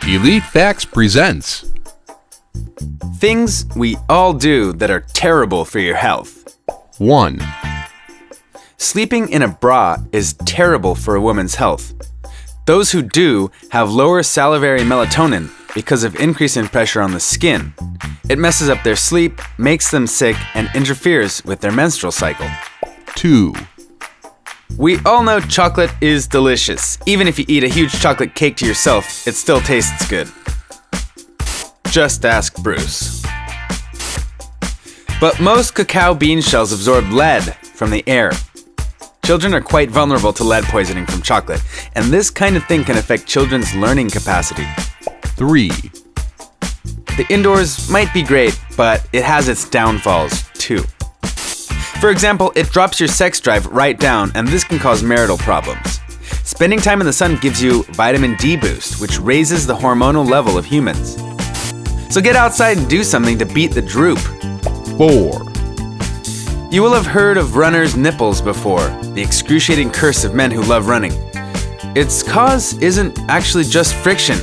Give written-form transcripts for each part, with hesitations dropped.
Elite Facts presents Things we all do that are terrible for your health. 1. Sleeping in a bra is terrible for a woman's health. Those who do have lower salivary melatonin because of increase in pressure on the skin. It messes up their sleep, makes them sick, and interferes with their menstrual cycle. 2. We all know chocolate is delicious. Even if you eat a huge chocolate cake to yourself, it still tastes good. Just ask Bruce. But most cacao bean shells absorb lead from the air. Children are quite vulnerable to lead poisoning from chocolate, and this kind of thing can affect children's learning capacity. 3. The indoors might be great, but it has its downfalls too. For example, it drops your sex drive right down, and this can cause marital problems. Spending time in the sun gives you vitamin D boost, which raises the hormonal level of humans. So get outside and do something to beat the droop. 4. You will have heard of runners' nipples before, the excruciating curse of men who love running. Its cause isn't actually just friction.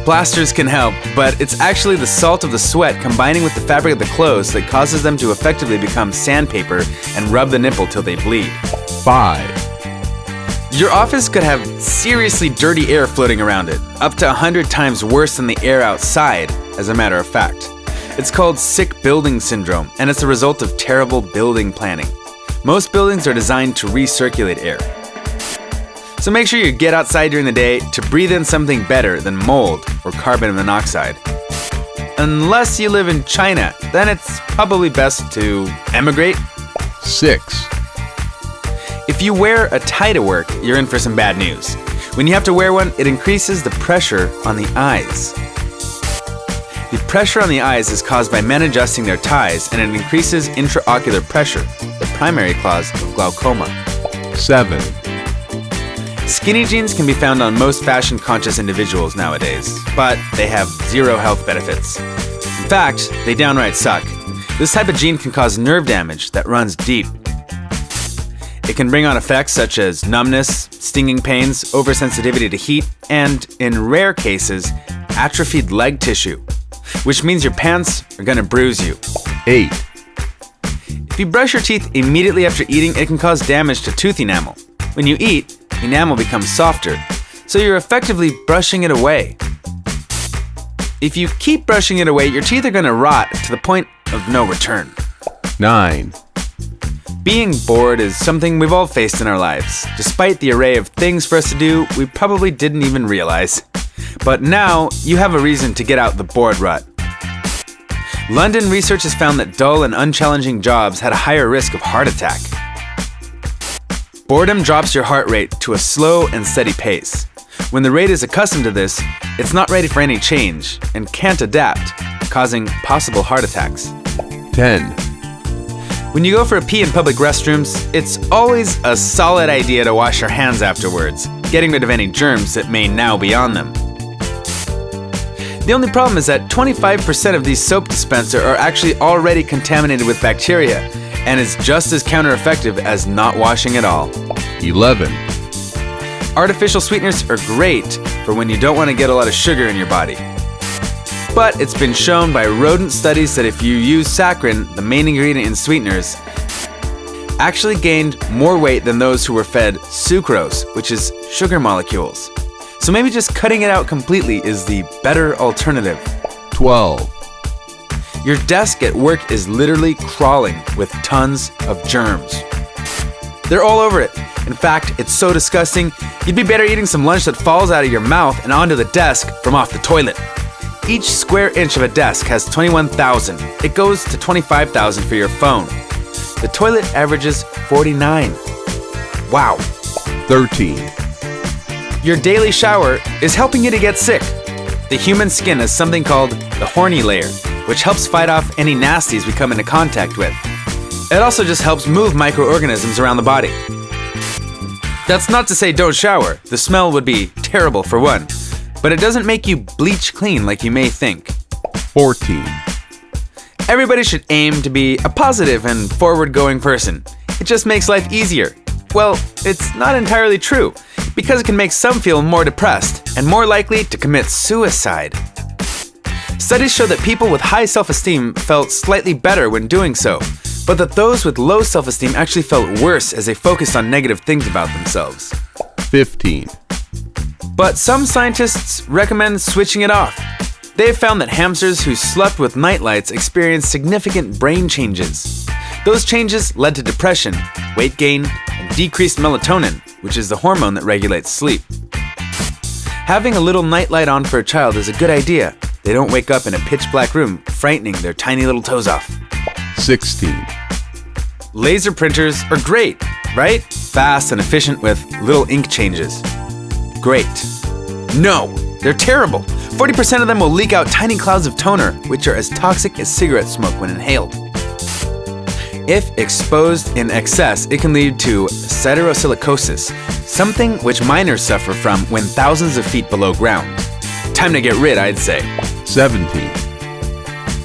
Plasters can help, but it's actually the salt of the sweat combining with the fabric of the clothes that causes them to effectively become sandpaper and rub the nipple till they bleed. 5. Your office could have seriously dirty air floating around it, up to 100 times worse than the air outside, as a matter of fact. It's called sick building syndrome, and it's a result of terrible building planning. Most buildings are designed to recirculate air. So make sure you get outside during the day to breathe in something better than mold or carbon monoxide. Unless you live in China, then it's probably best to emigrate. 6. If you wear a tie to work, you're in for some bad news. When you have to wear one, it increases the pressure on the eyes. The pressure on the eyes is caused by men adjusting their ties, and it increases intraocular pressure, the primary cause of glaucoma. 7. Skinny jeans can be found on most fashion-conscious individuals nowadays, but they have zero health benefits. In fact, they downright suck. This type of jean can cause nerve damage that runs deep. It can bring on effects such as numbness, stinging pains, oversensitivity to heat, and, in rare cases, atrophied leg tissue, which means your pants are gonna bruise you. 8. If you brush your teeth immediately after eating, it can cause damage to tooth enamel. When you eat, enamel becomes softer, so you're effectively brushing it away. If you keep brushing it away, your teeth are gonna rot to the point of no return. 9. Being bored is something we've all faced in our lives. Despite the array of things for us to do, we probably didn't even realize. But now, you have a reason to get out the bored rut. London research has found that dull and unchallenging jobs had a higher risk of heart attack. Boredom drops your heart rate to a slow and steady pace. When the rate is accustomed to this, it's not ready for any change and can't adapt, causing possible heart attacks. 10. When you go for a pee in public restrooms, it's always a solid idea to wash your hands afterwards, getting rid of any germs that may now be on them. The only problem is that 25% of these soap dispenser are actually already contaminated with bacteria, and is just as counter-effective as not washing at all. 11. Artificial sweeteners are great for when you don't want to get a lot of sugar in your body. But it's been shown by rodent studies that if you use saccharin, the main ingredient in sweeteners, actually gained more weight than those who were fed sucrose, which is sugar molecules. So maybe just cutting it out completely is the better alternative. 12. Your desk at work is literally crawling with tons of germs. They're all over it. In fact, it's so disgusting, you'd be better eating some lunch that falls out of your mouth and onto the desk from off the toilet. Each square inch of a desk has 21,000. It goes to 25,000 for your phone. The toilet averages 49. Wow. 13. Your daily shower is helping you to get sick. The human skin has something called the horny layer, which helps fight off any nasties we come into contact with. It also just helps move microorganisms around the body. That's not to say don't shower. The smell would be terrible for one, but it doesn't make you bleach clean like you may think. 14. Everybody should aim to be a positive and forward-going person. It just makes life easier. Well, it's not entirely true, because it can make some feel more depressed and more likely to commit suicide. Studies show that people with high self-esteem felt slightly better when doing so, but that those with low self-esteem actually felt worse as they focused on negative things about themselves. 15. But some scientists recommend switching it off. They have found that hamsters who slept with nightlights experienced significant brain changes. Those changes led to depression, weight gain, and decreased melatonin, which is the hormone that regulates sleep. Having a little nightlight on for a child is a good idea. They don't wake up in a pitch-black room, frightening their tiny little toes off. 16. Laser printers are great, right? Fast and efficient with little ink changes. Great. No, they're terrible. 40% of them will leak out tiny clouds of toner, which are as toxic as cigarette smoke when inhaled. If exposed in excess, it can lead to siderosilicosis, something which miners suffer from when thousands of feet below ground. Time to get rid, I'd say. 17.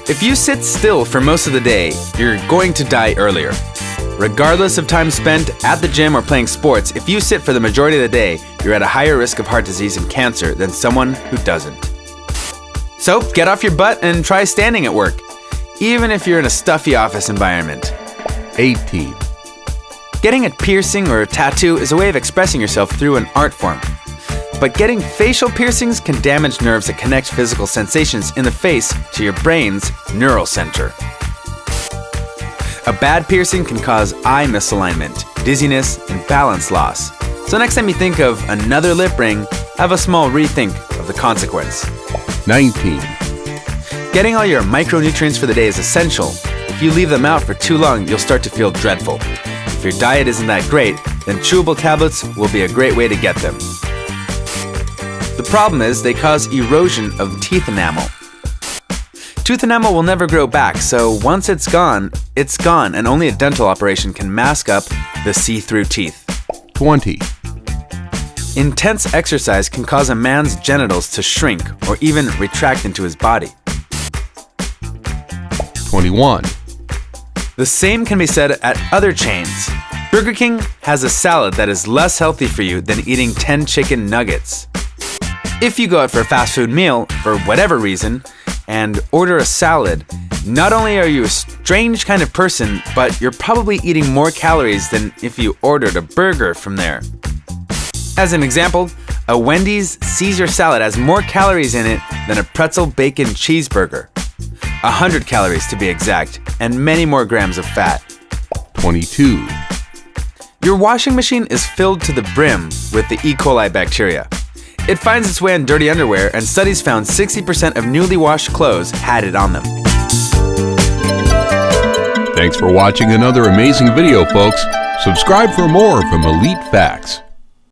If you sit still for most of the day, you're going to die earlier. Regardless of time spent at the gym or playing sports, if you sit for the majority of the day, you're at a higher risk of heart disease and cancer than someone who doesn't. So get off your butt and try standing at work, even if you're in a stuffy office environment. 18. Getting a piercing or a tattoo is a way of expressing yourself through an art form. But getting facial piercings can damage nerves that connect physical sensations in the face to your brain's neural center. A bad piercing can cause eye misalignment, dizziness, and balance loss. So next time you think of another lip ring, have a small rethink of the consequence. 19. Getting all your micronutrients for the day is essential. If you leave them out for too long, you'll start to feel dreadful. If your diet isn't that great, then chewable tablets will be a great way to get them. The problem is they cause erosion of teeth enamel. Tooth enamel will never grow back, so once it's gone, and only a dental operation can mask up the see-through teeth. 20. Intense exercise can cause a man's genitals to shrink or even retract into his body. 21. The same can be said at other chains. Burger King has a salad that is less healthy for you than eating 10 chicken nuggets. If you go out for a fast food meal, for whatever reason, and order a salad, not only are you a strange kind of person, but you're probably eating more calories than if you ordered a burger from there. As an example, a Wendy's Caesar salad has more calories in it than a pretzel bacon cheeseburger. 100 calories to be exact, and many more grams of fat. 22. Your washing machine is filled to the brim with the E. coli bacteria. It finds its way in dirty underwear, and studies found 60% of newly washed clothes had it on them. Thanks for watching another amazing video, folks. Subscribe for more from Elite Facts.